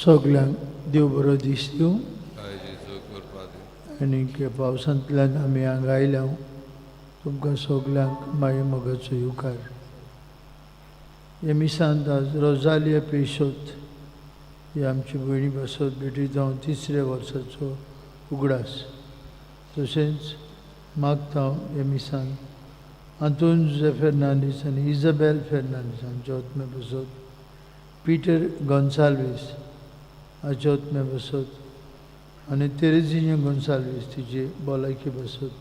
सगळ्यांक देव बरो दीस दिवं काळजीचो करपा दी. आनी पावसांतल्यान आमी हांगा आयल्या तुमकां सगळ्यांक माये मोगाचो येवकार. हे मिसांत आज रोजालिया पेशोत ही आमची भयणी बसत भेटी जावन 3ऱ्या वर्साचो उगडास. तशेंच मागता हे मिसांत आंतोन फेर्नांडीस आनी इजाबेल फेर्नांडीस हांचे ओतमे बसत, पीटर गोन्साल्वीस हाचे ओतमे बसत आनी तेरेजिनो गोन्साल्वीस तिची भलायकी बसत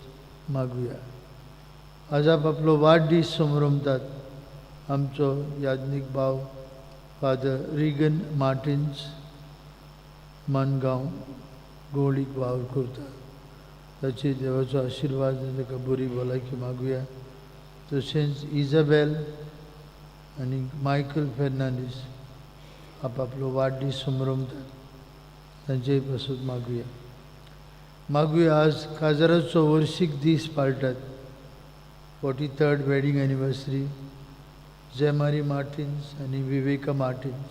मागुया. आज आपलो वाडदीस समारंभात आमचो याज्ञीक भाव फादर रिगन मार्टिन्स मानगांव गोवळीक वावर करता. ताची देवाचो आशिर्वाद आनी ताका बरी भलायकी मागुया. तशेंच इजाबेल आनी मायकल फेर्नांडीस आपलो वाडदीस समारंभात तांचेय पासून मागुया. आज काजाराचो वर्शीक दीस पाळटात. 43rd wedding anniversary Jemari Martins आनी विवेका मार्टिन्स.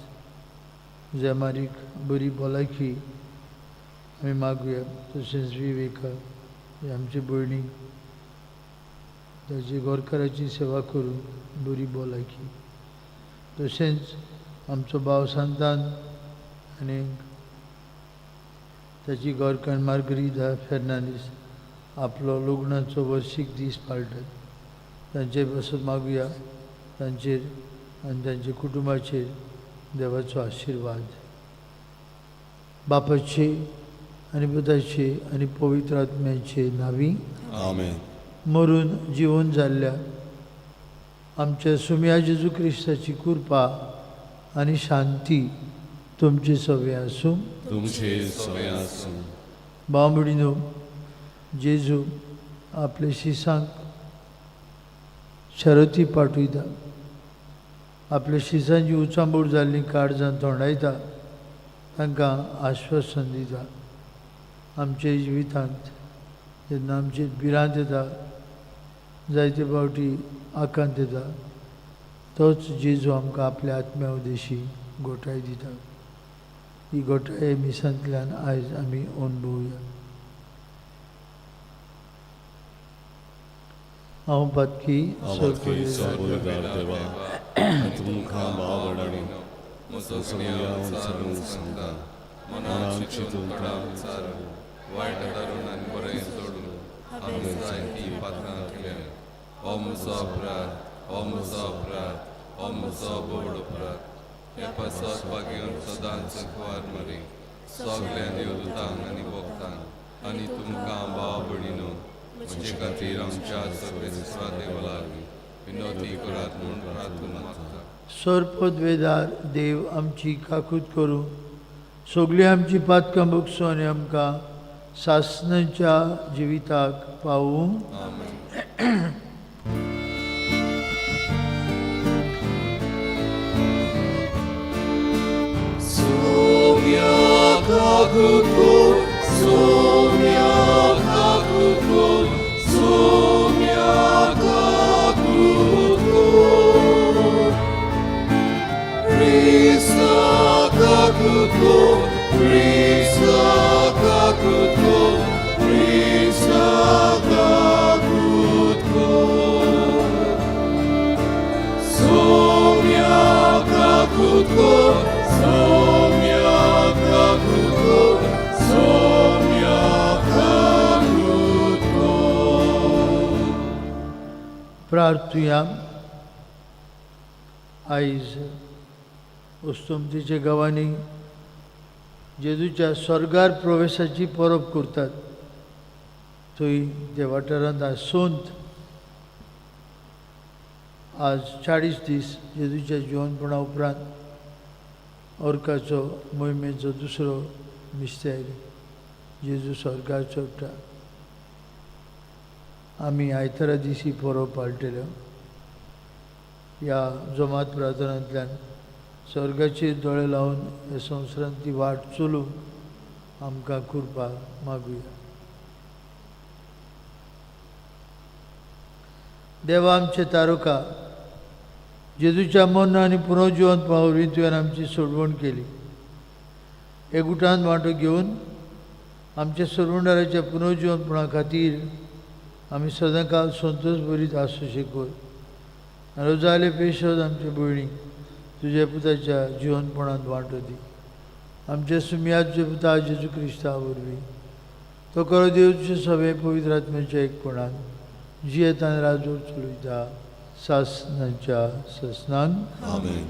जेमारीक बरी भलायकी आमी मागुया. तशेंच विवेका ही आमची भयणी, ताची गोरकाराची सेवा करून बरी भलायकी. तशेंच आमचो भाव सांतान आनी ताची गोरकान मार्गरीदा फेर्नांडीस आपलो लग्नाचो वर्शीक दीस पाळटात. तांचे पासून मागुया तांचेर आनी तांच्या कुटुंबाचेर देवाचो आशिर्वाद. बापाचे आनी पुताचे आनी पवित्र आत्म्याचे नांवी आमेन. मरून जिवन जाल्ल्या आमच्या सुम्या जेजू क्रिस्ताची कृपा आनी शांती तुमचे सगळे आसूं. तुमचे सगळे आसूं. बांबडीनो जेजू आपले शिसांक शरती पाठयता. आपल्या शिसांची उचांबूड जाल्ली काळजां तोंडायता, तांकां आश्वासन दिता. आमच्या जिवितांत जेन्ना आमचे भिरांत येता, जायते फावटी आकांत येता, तोच जेजू आमकां आपल्या आत्म्या उदेशी घोटाय दिता. ही घोटाय मिसांतल्यान आयज आमी अणभवुया. हांव पातकी सगळेदार देवा, तुमकां बावडानी म्हजो सगळ्या उंचारून सांगता. मनाची तुमकां वायट दारून आनी बरें सोडून हांवें जायतीं पातकां केल्या. हो म्हजो अपराध, हो म्हजो अपराध, हो म्हजो बोड अपराध. ह्या पासत पागेवन सदांच कुवार मारी सगळ्या देवदूतांक आनी भक्तांक आनी तुमकां भाव भयणीनो म्हजे खातीर आमच्या सगळे देवा लागीं विनोदी करात म्हूण प्रार्थना मागता. सोरपदवेदार देव आमची काकूत करूं, सगळीं आमची पातकां भोगसूं आनी आमकां सासणाच्या जिविताक पावूं. प्रार्थुया. आयज उस्तुमतीच्या गांवांनी जेजूच्या स्वर्गार प्रवेशाची परब करतात. थंय त्या वाठारांत आज सोंत आज 40 दीस जेजूच्या जिवनपणा उपरांत ऑर्काचो मोहिमेचो दुसरो मिस्तेर जेजू स्वर्गार चडटा. आमी आयतारा दिसी परब पाळटल्यो. ह्या जमात प्रार्थनांतल्यान स्वर्गाचेर दोळे लावन हे संवसारांत ती वाट चलूंक आमकां कृपा मागुया. देवा आमचे तारका, जेजूच्या मन आनी पुनर्जिवंत पावरी तुवें आमची सोडवण केली. एकुटान वांटो घेवन आमच्या सर्वंडाराच्या पुनर्जीवनपणा खातीर आमी सदांकाळ संतोश भरीत आसूं शिकोय. रोजाले पेशद आमचे भयणी तुज्या पुताच्या जिवनपणांत वांटो दी. आमच्या सुम्याचे पुता जेजू क्रिस्ता वरवीं तो करो देवचे सवे पवित्र आत्म्याच्या एकपणान जियेत आनी राजवट चलयता सासनाच्या ससनांक. आमेन.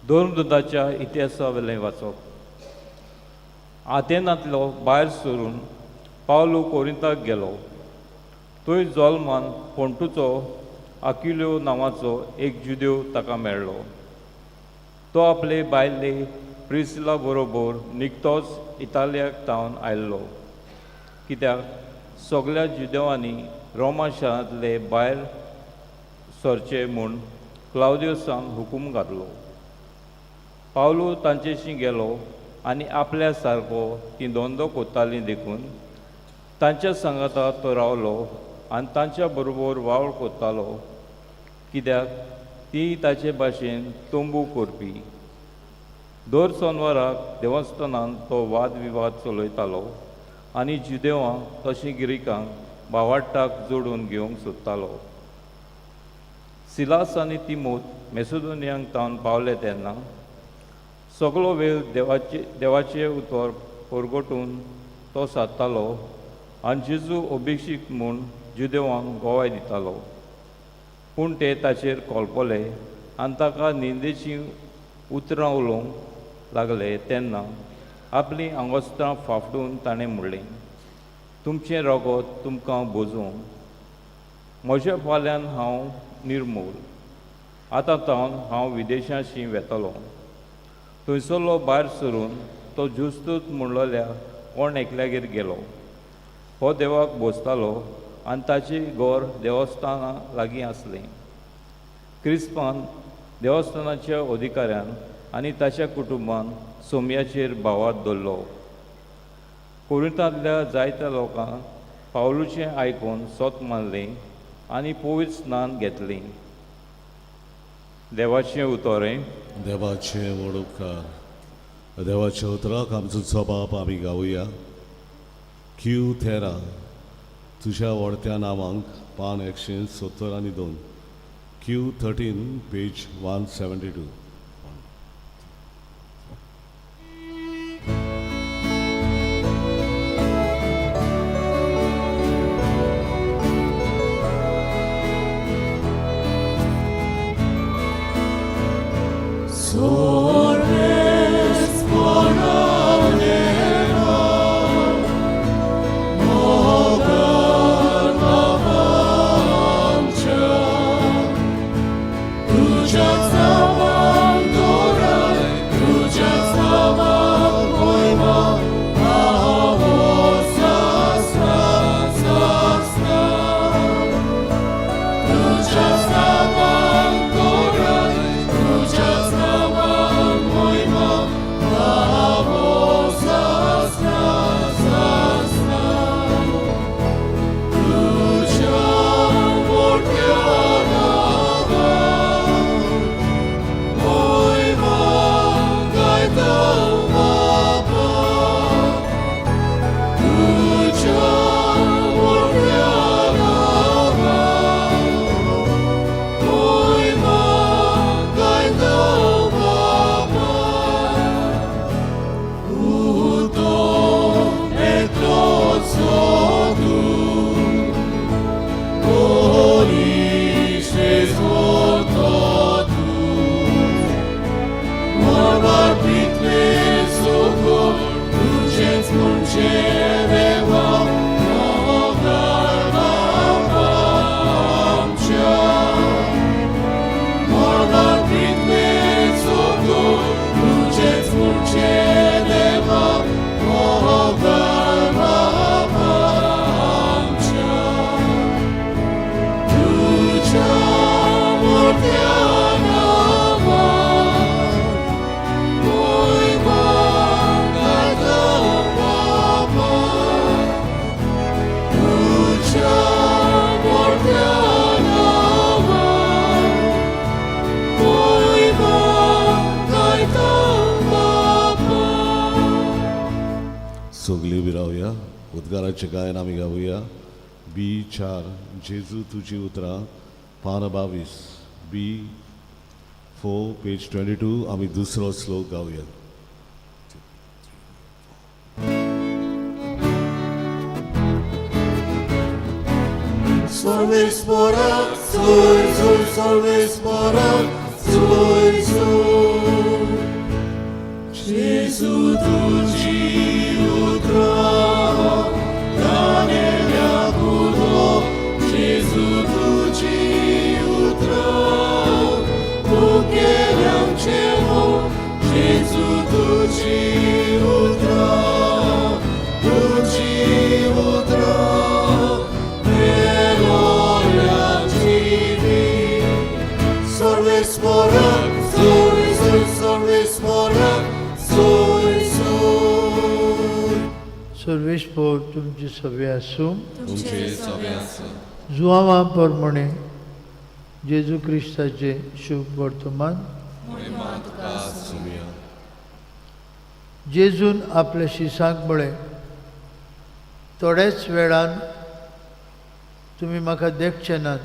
धर्मदूताच्या इतिहासा वेलें वाचप. आतेनांतलो भायर सरून पावलो कोरिंताक गेलो. थंय जल्मान पोंटूचो आक्युल्यो नांवाचो एक जुदेव ताका मेळ्ळो. तो आपले बायले प्रिसिला बरोबर निकतोच इतालियाक तावन आयल्लो, कित्याक सगळ्या जुदेवांनी रोमा शारांतले भायर सरचे म्हूण क्लाउदियसान हुकूम घातलो. पावलो तांचेशी गेलो आनी आपल्या सारको ती धंदो कोत्ताली देखून तांच्या सांगाता तो रावलो आनी तांच्या बरोबर वावर कोत्तालो, कित्याक ती ताचे भाशेन तोंबू करपी. दर सोनवाराक देवस्थानांत तो वाद विवाद चलयतालो आनी जुदेवां तशें गिरिकांक भावार्थाक जोडून घेवंक सोदतालो. सिलास आनी तिमोथ मेसिडोनियांक तावन पावले तेन्ना सगळो वेळ देवाचे उतर परगटून तो सादतालो आनी जेजू अभिषेक म्हूण जुदेवांक गोवाय दितालो. पूण ते ताचेर कोलपले आनी ताका निंदेचीं उतरां उलोवंक लागले तेन्ना आपलीं आंगोस्त्रां फाफडून ताणें म्हणलें, तुमचें रगत तुमकां बोजूं. म्हज्या फाल्यान हांव निर्मूल. आतां तावन हांव विदेशांशी वेतलों. थंयसरलो भायर सरून तो जुस्तूत म्हणलेल्या कोण एकल्यागेर गेलो. हो देवाक बोसतालो आनी ताचें घर देवस्थाना लागीं आसलें. क्रिस्पान देवस्थानाच्या अधिकाऱ्यान आनी ताच्या कुटुंबान सोमयाचेर भावार्थ दवरलो. कोरिंतांतल्या जायत्या लोकांक पावलूचें आयकून सोत मारलें आनी पवित्र स्नान घेतलें. देवाचें उतोरें. देवाचे उपकार. देवाच्या उतराक आमचो जबाब आमी गावुया. क्यू थेरा तुज्या व्हडत्या नांवांक पान 172. Q 13 page 172. Just उबी रावया. उद्गाराचे गायन आमी गावया. B4 जेजू तुझी उतरां पान 22. B4 पेज 22 आमी दुसरो श्लोक गावया. Solves morat, sol, sol, solves morat, sol, sol. Gesù tu ci udrà, Daniele acuto, Gesù tu ci udrà, Buchieriam cielo, Gesù tu ci udrà, tu ci udrà. Solves morat, sol, sol, solves morat, sol, sol. सर्वेस्पोर तुमची सभे आसूं. तुमचे सगळे आसूं. जुवांवा प्रमाणे जेजू क्रिस्ताचे शुभ वर्तमान. महिमा तुका आसूं. जेजून आपल्या शिसांक म्हळें, थोड्याच वेळान तुमी म्हाका देखचे नात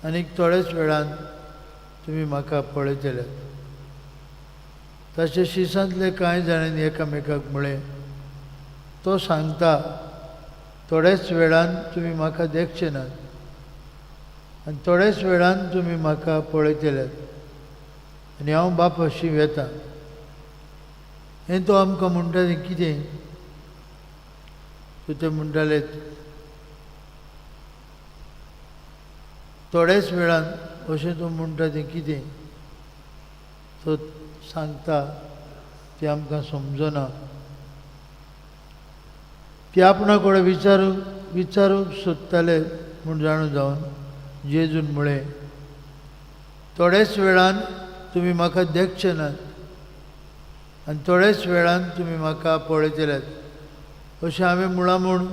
आनीक थोड्याच वेळान तुमी म्हाका पळयतल्यात. ताचे शिसांतले कांय जाणांनी एकामेकाक म्हळें, तो सांगता थोड्याच वेळान तुमी म्हाका देखचे नात आनी थोड्याच वेळान तुमी म्हाका पळयतल्यात आनी हांव बापाशी वेतां. हें तो आमकां म्हणटा तें कितें? सो ते म्हणटाले थोड्याच वेळान अशें तो म्हणटा तें कितें? तो सांगता तें आमकां समजना. ते आपणा कडेन विचारूंक सोदताले म्हूण जाणून जावन जेजून म्हळें, थोड्याच वेळान तुमी म्हाका देखचे नात आनी थोड्याच वेळान तुमी म्हाका पळयतल्यात. अशें हांवें म्हळां म्हूण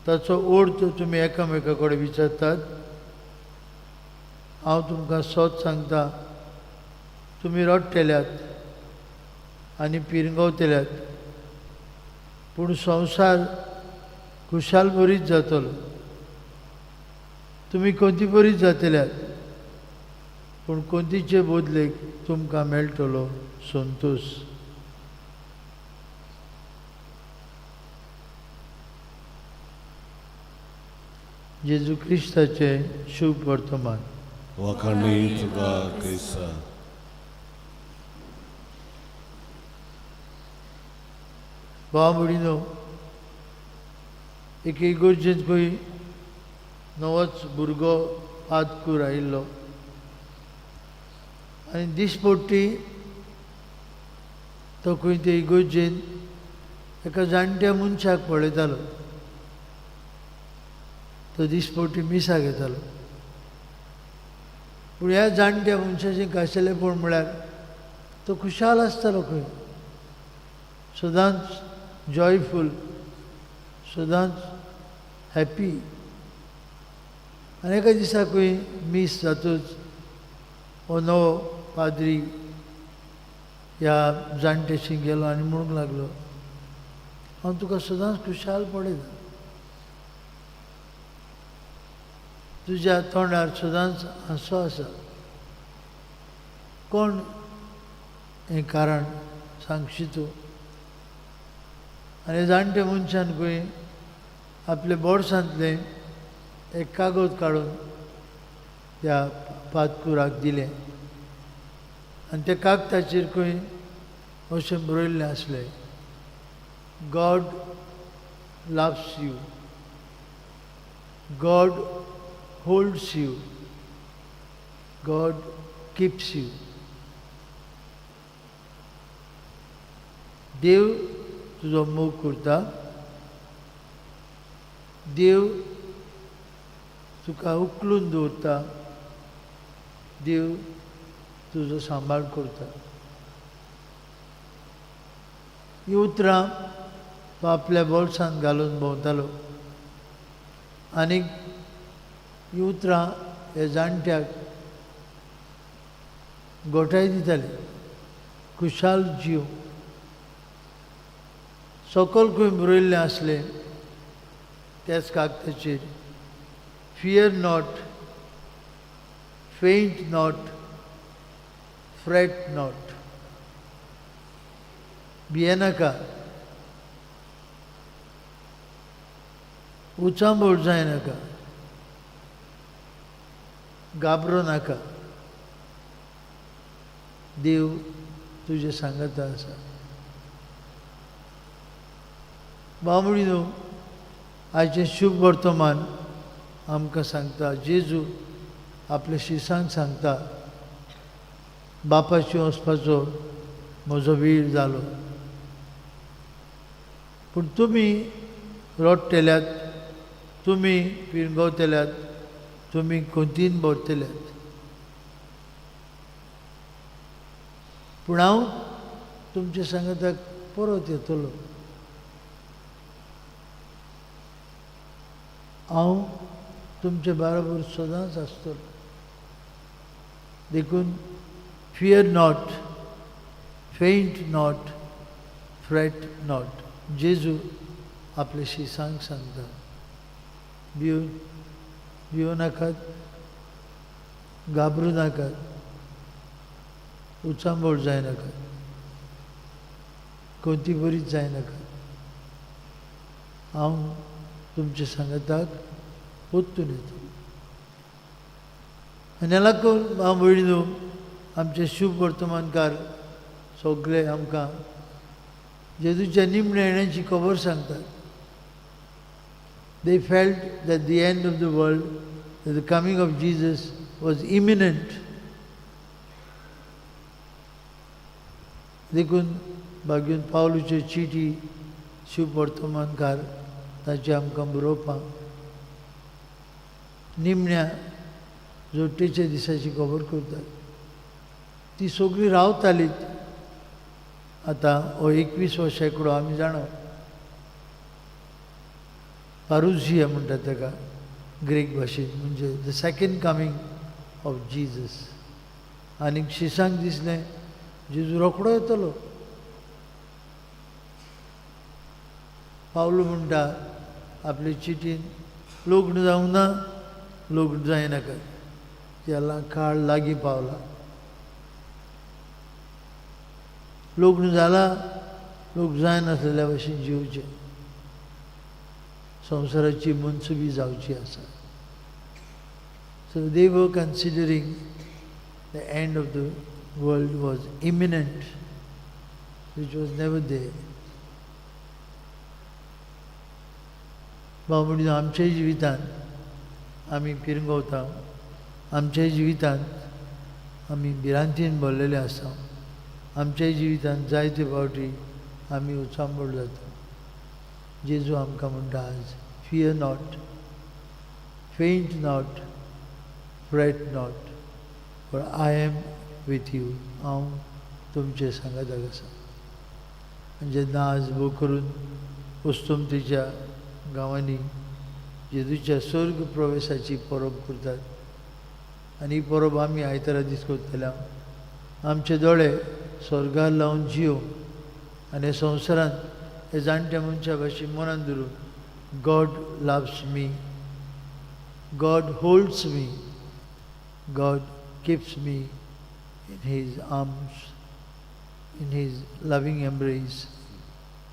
ताचो अर्थ तुमी एकामेका कडेन विचारतात. हांव तुमकां सत सांगता, तुमी रडटल्यात आनी पिरगांवतल्यात, पूण संवसार खुशाल बरीच जातलो. तुमी कोंती बरीच जातल्यात, पूण कोंतीचे बदलेक तुमकां मेळटलो संतोश. जेजू क्रिस्ताचे शुभ वर्तमान. वाखाणणी तुका क्रिस्ता. भाव भयणीनो, एक इगोर्जेंत खंय नवोच भुरगो आदकूर आयिल्लो आनी दिसपट्टी तो खंय ते इगोर्जेंत एका जाणट्या मनशाक पळयतालो. तो दिसपट्टी मिसा घेतालो. पूण ह्या जाणट्या मनशाचें खाशेलेपण म्हळ्यार तो खुशाल आसतालो खंय, सदांच जॉयफूल, सदांच हॅप्पी. आनी एका दिसा खंय मीस जातूच हो नवो पाद्री ह्या जाणट्याशी गेलो आनी म्हणूंक लागलो, हांव तुका सदांच खुशाल पळयता, तुज्या तोंडार सदांच हांसो आसा. कोण हें कारण सांगशी तूं? आनी जाणटे मनशान खंय आपले बोडसांतलें एक कागद काडून त्या पादकुराक दिलें आनी त्या कागदाचेर खंय अशें बरयल्लें आसलें, God loves you, God holds you, God keeps you. देव तुजो मोग करता, देव तुका उखलून दवरता, देव तुजो सांबाळ करता. ही उतरां तो आपल्या बोल्सांत घालून भोंवतालो आनीक ही उतरां ह्या जाणट्याक घोटाय दिताली, खुशाल जीव. सकल खंय बरयल्लें आसलें त्याच कागदाचेर fear not, faint not, fret not. भियेनाका, उचांबळ जायनाका, घाबरो नाका. देव तुजे सांगाता आसा. बामणीनो, आयचें शुभ वर्तमान आमकां सांगता जेजू आपल्या शिसांक सांगता बापाची वचपाचो म्हजो वेळ जालो. पूण तुमी रडटल्यात, तुमी पिरगवतल्यात, तुमी खोंतीन भरतल्यात. पूण हांव तुमच्या सांगाताक परत येतलो. हांव तुमचे बरोबर सदांच आसतलो. देखून fear not, faint not, fret not. जेजू आपल्या शिसांक सांगता भियो नाकात, घाबरू नाकात, उचांबळ जायनाकात, कोणती बरीच जायनाकात. हांव तुमच्या सांगाताक पोत्तून येतो. आनी ह्या लागून हांव भयणीनो, आमचे शुभ वर्तमानकार सगळे आमकां जेजूच्या निमणे येण्याची खबर सांगतात. They felt that the end of the world, that the coming of Jesus was imminent. देखून भाग्यून पावलुच्यो चिटी शुभ वर्तमानकार ताचे आमकां बरोवपाक निमण्या जोडटेच्या दिसाची खबर करतात. ती सगळीं रावतालीत. आतां हो 21वा शेंकडो आमी जाणो. पारुजिया म्हणटात ताका ग्रीक भाशेन, म्हणजे the second coming of Jesus. आनीक शिसांक दिसलें जेजू रोखडो येतलो. पावलो म्हणटा आपले चिटीन लग्न जावंक ना, लग्न जायनाका, त्याला काळ लागीं पावला. लग्न जाला, लोक जायनासलेल्या भशेन जिवचे, संवसाराची मनसुबी जावची आसा. So they were considering the end of the world was imminent, which was never there. बाबडी आमच्या जिवितांत आमी पिरगवता, आमच्या जिवितांत आमी भिरांतीन भरलेले आसा, आमच्या जिवितांत जायते फावटी आमी उचांबळ जाता. जेजू आमकां म्हणटा आज, fear not, faint not, fret not, for I am with you. हांव तुमचे सांगाताक आसा. आनी जेन्ना आज भोव करून उस्तुमतेच्या गांवांनी जेजूच्या स्वर्ग प्रवेशाची परब करतात. आनी ही परब आमी आयतारा दीस करतल्या. आमचे दोळे स्वर्गार लावन जियो आनी ह्या संवसारांत हे जाणट्या मनशा भाशेन मनान धरून God loves me, God holds me, God keeps me in his arms, in his loving embrace.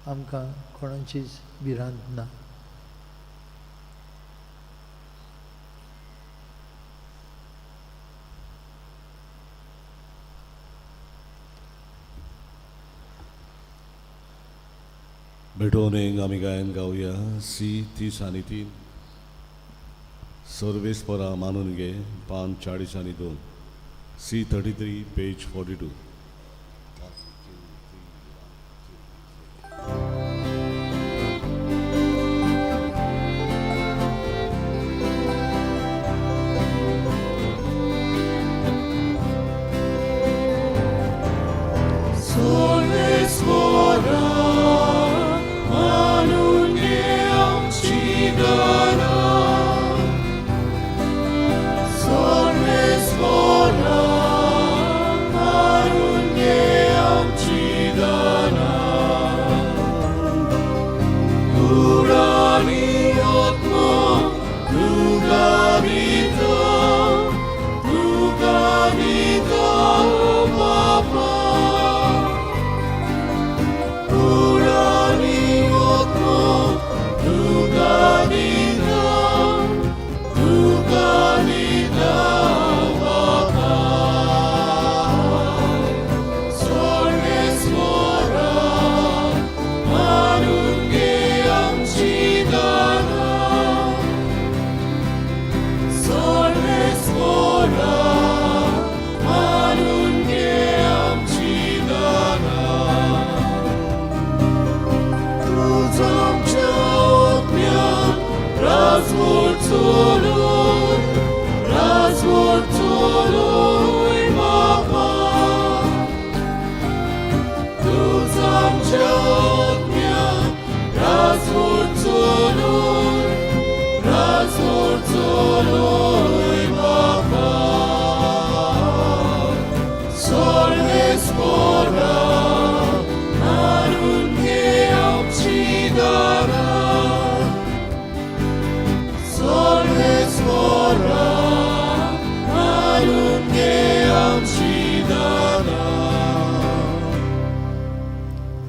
आमकां कोणाचीच भिरांत ना. बेटोनेंग आमी गायन गावया. C30 सर्वेस्परा मानून घे, पान 40 C33 पेज 42. Sorves ora,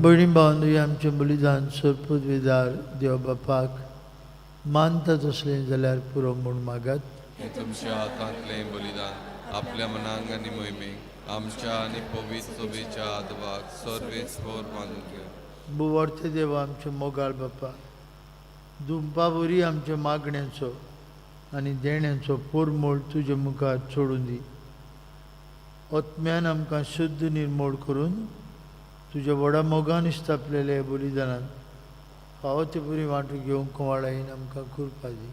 भयणी भावांनो, हे आमचें बलिदान सोरपदवेदार देव बापाक मानता तसलें जाल्यार पुरो म्हूण मागात. हे तुमच्या हातांतलें बलिदान आपल्या मनांक आनी मोहिमेक आमच्या आनी पवित्र सोबेच्या आदवाक सर्वेस्पर मानून घे. बुवर्ते देवा आमचे मोगाळ बापा, दुंपा बरी आमच्या मागण्यांचो आनी देण्यांचो पोरमोळ तुजे मुखार सोडून दी. ओतम्यान आमकां शुद्ध निर्मोळ करून तुज्या व्हडा मोगान इस्तापलेल्या हे बलिदानान फावो ते बरी वांटून घेवंक कोवाळायेन आमकां कृपा दी.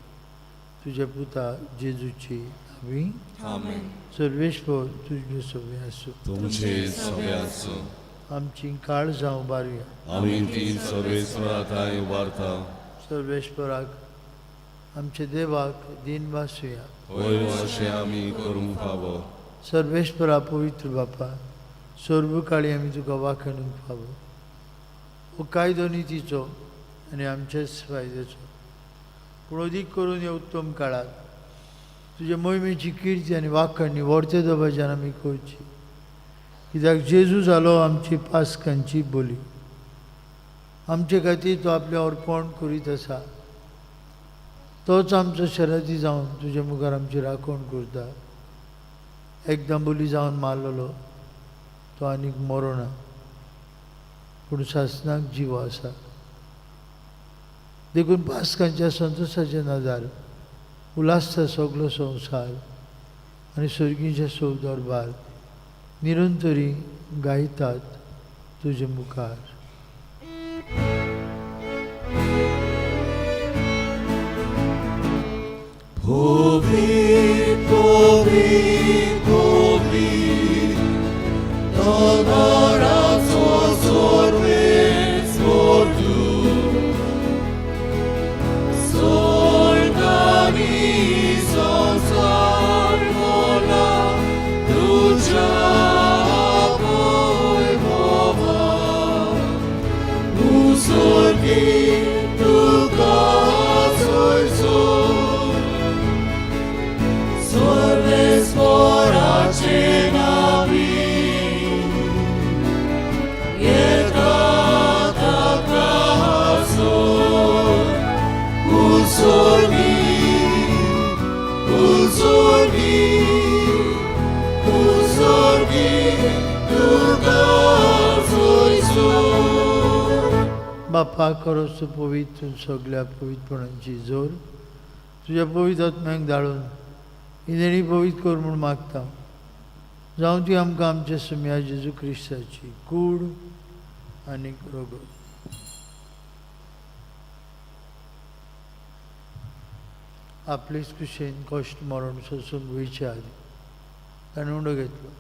तुज्या पुता जेजूची आमी आमेन. सर्वेश्वर तुजे सोबे आसूं. तुमचे सगळे आसूं. आमची काळ जावं बारुया. आमी ती सर्वेस्वराताय उबारता. सर्वेश्वराक आमच्या देवाक दिन वासुया. होय अशें आमी करूंक फावो. सर्वेश्वरा पवित्र बापा, सर्व काळी आमी तुका वाखणूंक फावो. हो कायदो नितीचो आनी आमच्याच फायद्याचो, पूण अदीक करून ह्या उत्तम काळात तुज्या मोहिमेची किर्ती आनी वाखणी व्हडते दबाज्यान आमी करची. कित्याक जेजू जालो आमची पासकांची बोली. आमचे खातीर तो आपलें अर्पण करीत आसा. तोच आमचो शराधी जावन तुज्या मुखार आमची राखण करता. एकदां बोली जावन मारलेलो तो आनीक मरो ना, पूण सासणाक जीव आसा. देखून पासकांच्या संतोशाचे नजार उलासता सगलो संवसार आनी सर्गीच्या दरबार निरंतरी गायतात तुजे मुखार. Povit, povit, povit, adorațos orbeți vor tu, solganizo salvola, ducea apoi mova, usorgi tu casoi sol. Sorvesvora cenavi, iertata casor, usorgi, usorgi, usorgi, tu casoi sol. बापा खरोच पवित्र सगळ्या पवित्रपणांची जोर तुझ्या पवित्र आत्म्याक धाडून इनेणी पवित्र कर म्हूण मागता. जावं ती आमकां आमच्या सुम्या जेजू क्रिस्ताची कूड आनी रोगो. आपलेच कुशेन कश्ट मरण सोसून वयच्या आदी ताणें उंडो घेतलो.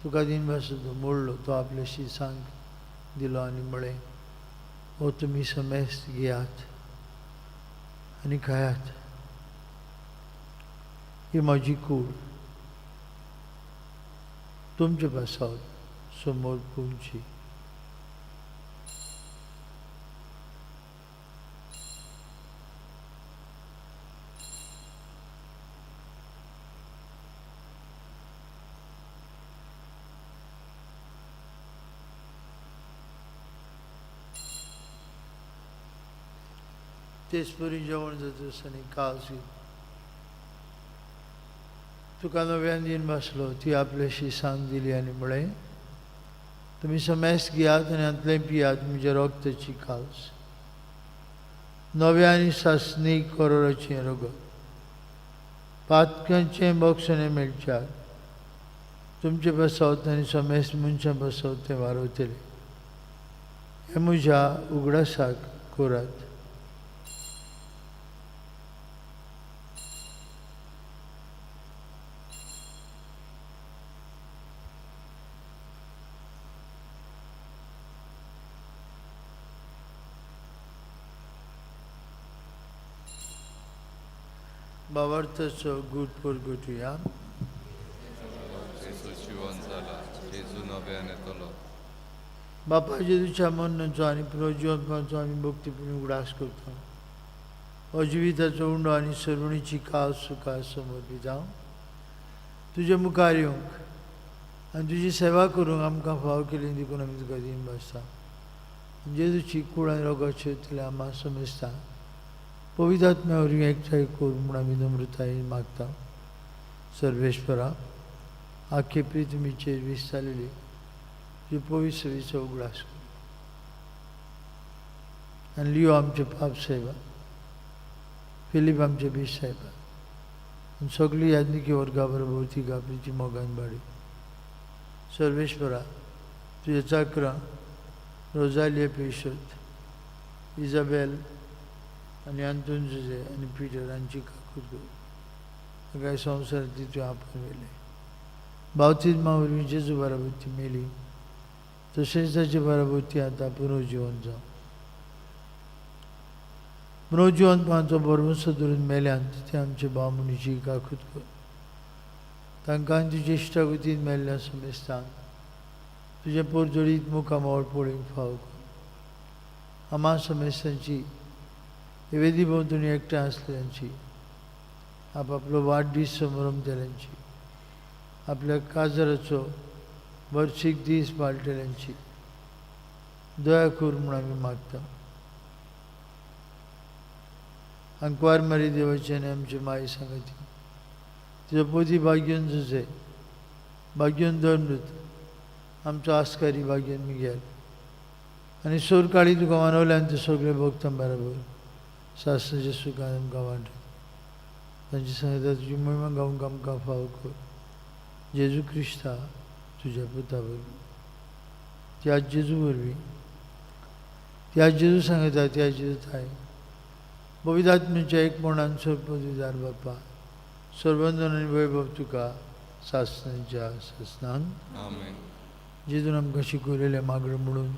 तुका दिनभर सुद्दां मोडलो. तो आपल्याशी सांग दिलो आनी म्हळें, हो तुमी समेस्त घेयात आनी खायात. ही माझी कूड तुमचे पासावर समोर तुमची. तेच परी जेवण जाता आसतना काळज घेत. तुका नव्यान दिन बसलो. ती आपल्याशी सांग दिली आनी म्हळें, तुमी समेस्त घेयात आनी हातलें पियात म्हज्या रगताची काळज. नव्या आनी सासणीक करोडाचें रगत पातकांचें बक्षणें मेळच्यार तुमचे बसवत आनी समेस्त मनशां बसवत तें वारयतलें. हें म्हज्या उगडासाक करात. बाबार्थाचो गूट परगटुया. जेजू जिवंत जाला. जेजू नव्यान येतलो. बापा जेजूच्या मरणाचो आनी पुनर्जिवंतपणाचो आमी भक्तीपूर्ण उगडास करता. अजिविताचो उंडो आनी सर्वणीची काळ सुखां समर्पीत हांव तुजे मुखार येवंक आनी तुजी सेवा करूंक आमकां फाव केली देखून आमी तुका दिन बसता. जेजूची कूड आनी रोगाचे वयतले आम्हा समेस्तां पवित्रात्म्या वरवीं एकठांय करून म्हूण आमी नम्रतायेन मागता. सर्वेश्वरा, आख्खे पृथ्वीचेर विस्तारलेली तुजे पवित्र सेवेचो उगडास कर. आनी लियो आमचे पाप साहेबा, फिलीप आमचे बीश साहेबा आनी सगळी याज्ञिकी वर्गा बरोबर तिका आपली मोगान बाडी. सर्वेश्वरा, तुझे चाकरां रोजालिया पेशत, इजाबेल आनी आंतून जुजे आनी पिटर हांची काकूट कर. काय संवसारांतली तुवें आपण वेले. बावतिजमा वरवीं जेजू बराबर ती मेली, तशेंच ताचे बराबर ती आतां पुनर्जीवन जावं. पुनर्जीवनपणाचो बरमसो धरून मेल्यांत ते आमचे भाव मनीची काकूट कर. तांकां तुजे इश्टागतीन मेल्ल्या समेस्तांक तुजे परजोडीत मुखामोळ पळोवंक फावो कर. आम्हा समेस्तांची वेदी भोंवतणी एकठांय आसलेल्यांची, आपलो वाडदीस समारंभ केल्यांची, आपल्या काजराचो वर्सीक दीस पाळटल्यांची दया कर म्हूण आमी मागता. अंकवार मारी देवाचे आनी आमचे माय सांगाती तुजो पोती भाग्योन झुजे, भाग्योन दंडूत आमचो आस्कारी भाग्योन मिगेल आनी सोर काळी तुका मानवल्यान ते सगळे भक्तां बरोबर सासणाच्या सुखान आमकां वांट. तांची सांगता तुजी महिमा गावंक आमकां फावो कर. जेजू क्रिस्ता तुज्या पुता वरवीं, त्याच जेजू वरवीं, त्याच जेजू सांगता त्या जेजू थाय पवित्रात्म्याच्या एक मोणान सर्पदिदार बापा सर्वंदन आनी वैभव तुका सासणाच्या सासणान आमेन. जेजून आमकां शिकयलेले मागण म्हणून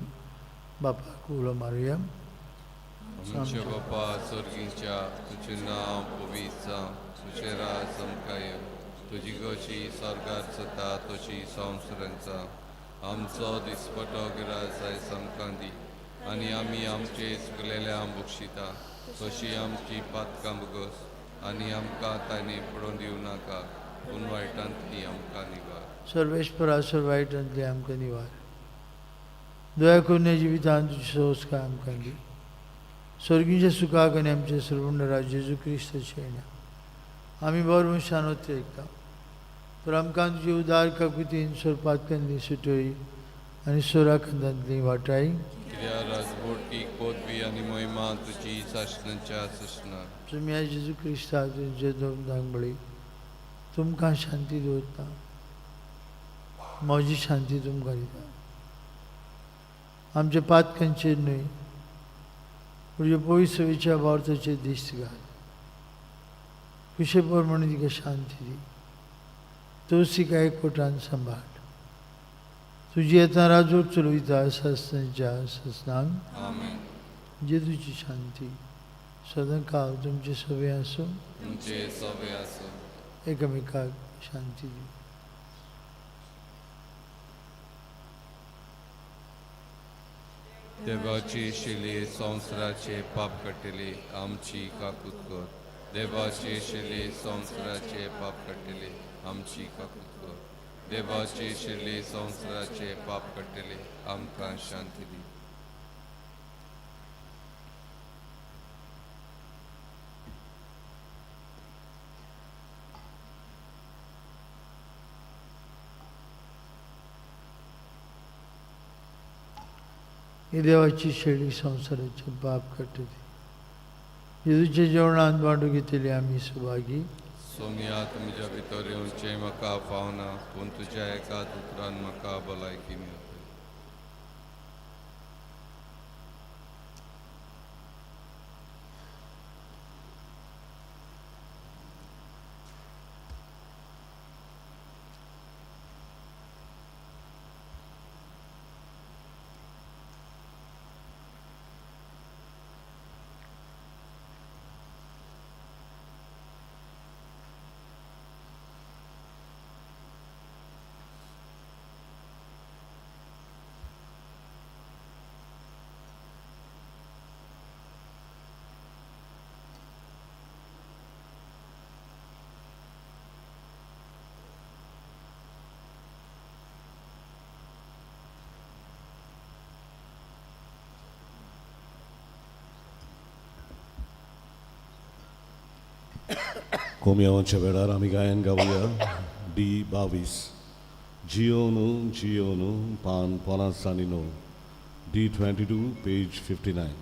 बापाक उलो मारुया. आमचे बापा स्वर्गीच्या तुजें नांव पवित्र जावं, तुजें राज आमकां येवं, तुजी कशी स्वर्गांत जाता तशी संवसारांत जावं. आमचो दिसपटो गिराय आयज आमकां दी आनी आमी आमचे चुकलेल्यांक बक्षिता तशी आमची पातकां बगस आनी आमकां तांणी पडोवन दिवं नाका पूण वायटांतली आमकां निवार. सर्वेश्वरा सर्व वायटांतली आमकां निवार. दया करून ह्या जिवितांत तुजी संस्कार आमकां दी. स्वर्गीच्या सुखाक आनी आमचे सर्वंडरा जेजू क्रिस्ताचे येण्या आमी बरमशान वयता. तर आमकां तुजी उदार काकुतीन सोरपातकांतली सुटोई आनी सोराखंडांतली वाटाई कित्या राजवटी कोदबी आनी महिमा तुजी सासणाच्या सासणां. तुमी ह्या जेजू क्रिस्ता तुजे दोन दांगबळी तुमकां शांती दवरता. म्हजी शांती तुमकां दिता. आमच्या पातकांचेर न्हय तुजे पवित्र सेवेच्या वार्ताचेर दिश्ट घाल. खुशे प्रमाणे तिका शांती दी. तोच तिका एकवटान सांबाळ. तुजी येता राजवट चलयता सासणाच्या सासणांक. आमेन. जेजूची शांती सदां काळ तुमचे सवे आसूं. तुमचे सवे आसूं. एकामेकाक शांती दी. देवाची शिले संवसाराचे पाप कट्टेले आमची काकूत कर. देवाचे शिले संवसाराचे पाप कट्टेले आमची काकूत कर. देवाचे शिले संवसाराचे पाप कट्टेले आमकां शांती दी. ही देवाची शेळी संवसाराचे पाप काडटली. जेजूच्या जेवणांत वांटो घेतली आमी सुभागी. सोमया तुमच्या भितर येवचें म्हाका फावना पूण तुज्या एकाच उतरान म्हाका भलायकी मेळटा. कोमयावांच्या वेळार आमी गायन गावया D22 जियोनु पान 59 D22 पेज 59.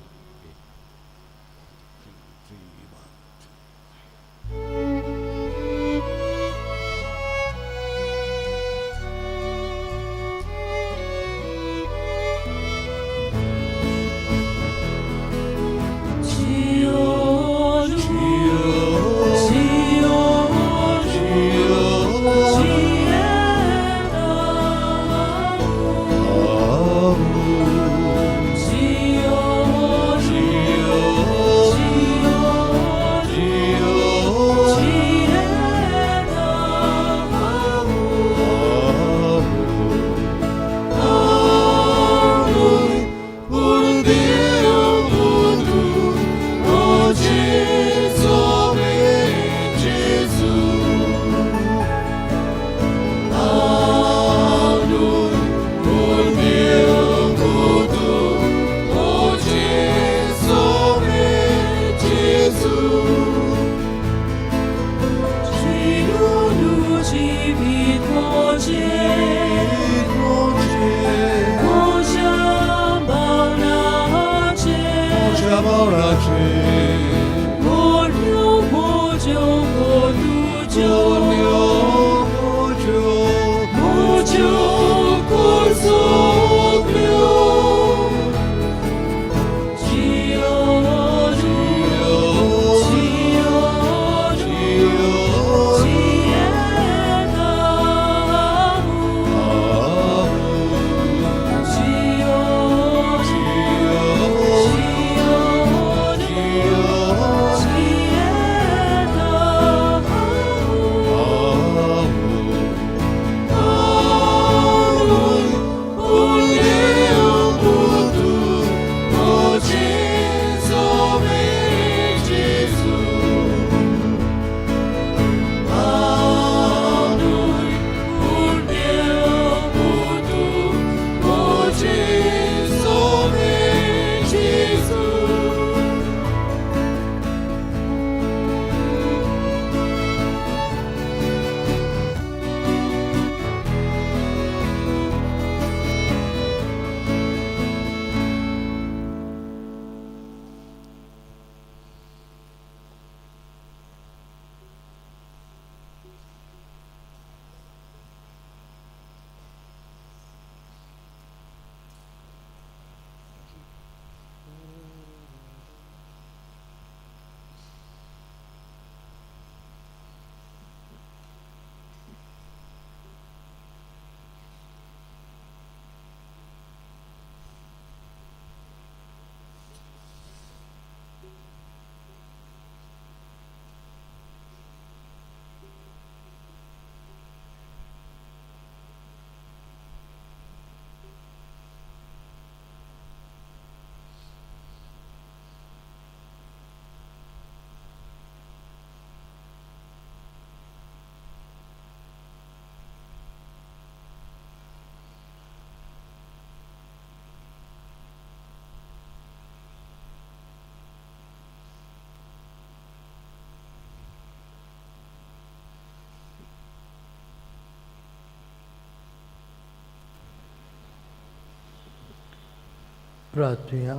प्रार्थूया.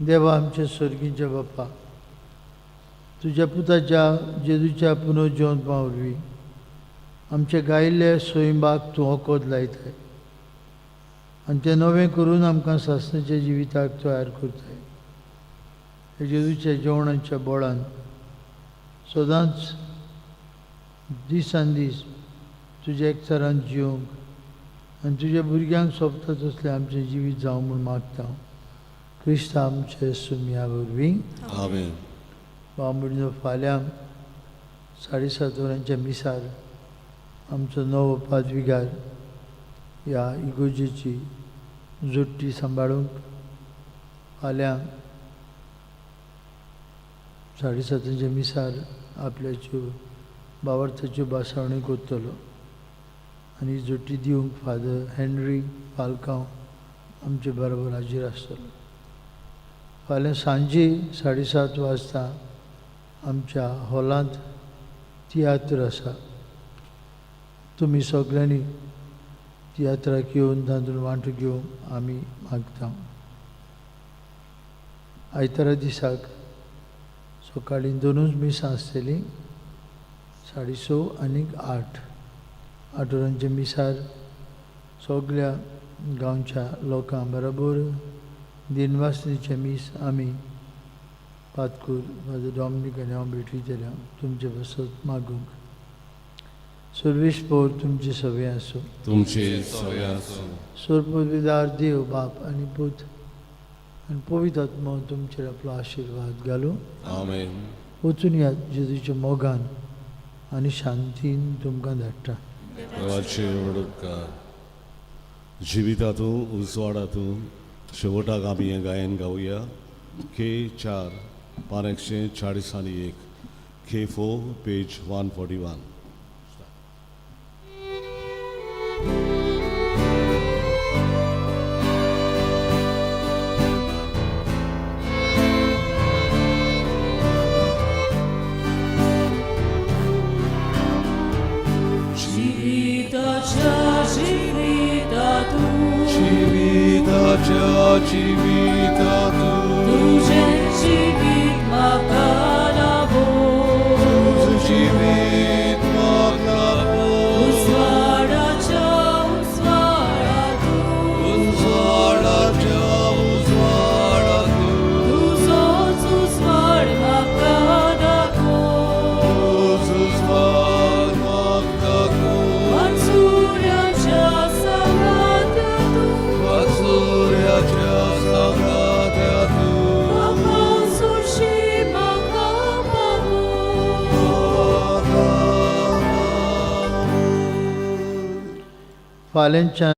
देवा आमच्या स्वर्गीच्या बाप्पा, तुझ्या पुताच्या जेजूच्या पुनर्जीवनपा वरवीं आमचे गायिल्ले स्वयंबाक तूं वखद लायताय आनी तें नवें करून आमकां सासणाच्या जिविताक तयार करताय. हे जेजूच्या जेवणाच्या बोळान सदांच दिसान दीस तुज्या एकचारान जिवंक आनी तुज्या भुरग्यांक सोबता तसलें आमचें जिवीत जावं म्हूण मागता. क्रिस्ता आमचे सुमया वरवीं आमेन. बांबडीनो फाल्यां 7:30 वरांच्या मिसार आमचो नवो पादविगार ह्या इगोजेची जोडटी सांबाळूंक फाल्यां 7:30 मिसार आपल्याच्यो भावार्थाच्यो बासावणी करतलो आनी जोडटी दिवंक फादर हेनरी पालकांव आमचे बरोबर हाजीर आसतलो. फाल्यां सांजी 7:30 वाजता आमच्या हॉलांत तियात्र आसा. तुमी सगळ्यांनी तियात्राक येवन तातूंत वांटो घेवंक आमी मागता. आयतारा दिसाक सकाळीं 2 मिसां आसतलीं, 6:30 आनी 8. 8 वरांच्या मिसार सगळ्या गांवच्या लोकां बरोबर दिनवासनीचे मीस आमी पातकूर माझो डॉमिनीक आनी हांव भेटयतले तुमचे बसत मागूंक. सर्वेस्पोर तुमचे सवे आसूं. तुमचे सवे आसूं. सोरपविदार देव बाप आनी पूत आनी पवित्र आत्मा तुमचेर आपलो आशिर्वाद घालूं. आमेन. वचून या जेजूच्या मोगान आनी शांतीन तुमकां धाडटा. देवाचे उपकार. जिवितांतूं उजवाडांतूं शेवटाक आमी हें गायन गावया. K4 541 K4 page 141. तुझे जीवित म्हाका लाभो. उजवाडाच्या उजवाडातूं तुजोच उजवाड म्हाका दाखो. वाचुऱ्याच्या संगात्यांतूं फाल्यांच्या